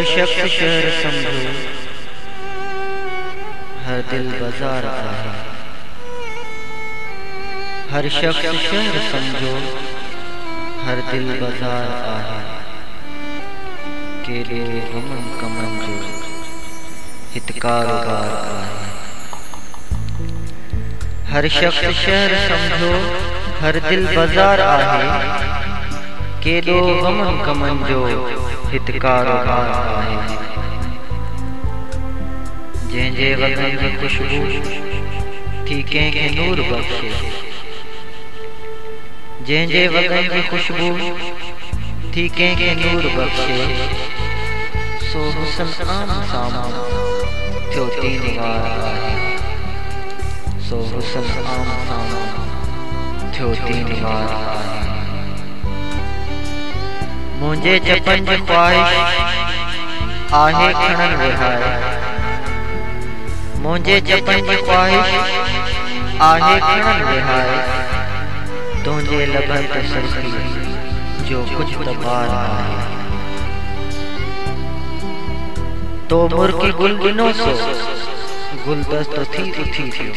हर शख्स शहर समझो, हर दिल बाजार आहे। हर शख्स शहर समझो, हर दिल बाजार आहे। केॾो गमन कमन जो हित कारोबार आहे। हर शख्स शहर समझो, हर दिल बाजार आहे। केॾो गमन कमन जो हित कारोबार आहे। जंहिंजे वॻनि जी खुशबू थी कंहिंखे नूर बख़्शे, जंहिंजे वॻनि जी खुशबू थी कंहिंखे नूर बख़्शे, सो हुस्न आम साम्हूं थियो तीन वार आहे। सो हुस्न आम साम्हूं थियो तीन वार आहे। मुंहिंजे चपन जी ख़्वाहिश आहे खणन विहाए। मुंहिंजे चपन जी ख़्वाहिश आहे खणन विहाए। तुंहिंजे लबनि ते सरखी जो कुझु त बार आहे। तो मुर्की गुल ॾिनो सो गुलदस्तो थी उथी पियो।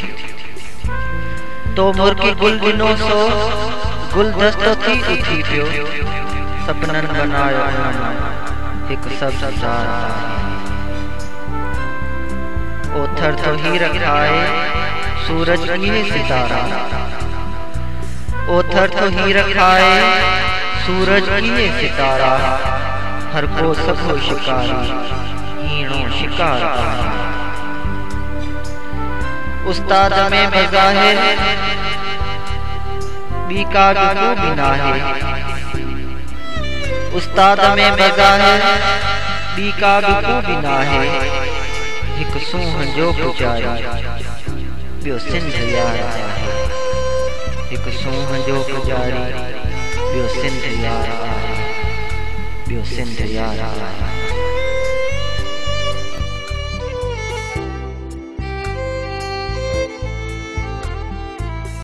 तो मुर्की गुल ॾिनो सो गुलदस्तो थी उथी पियो। सपनन बनायो उन हिकु सब्ज़दार आहे। ओथर तो हीर खाए सूरज इहे सितारा। ओथर तो हीर खाए सूरज इहे सितारा। हर को सभो शिकारी हीणो शिकार आहे। उस्ताद में बज़ाहिर ॿी का खूबी नाहे। उस्ताद में बज़ाहिर ॿी का खूबी नाहे। हिकु सूंह जो पुजारी ॿियो सिंध यार आहे। हिकु सूंह जो पुजारी ॿियो सिंध यार आहे। ॿियो सिंध यार आहे।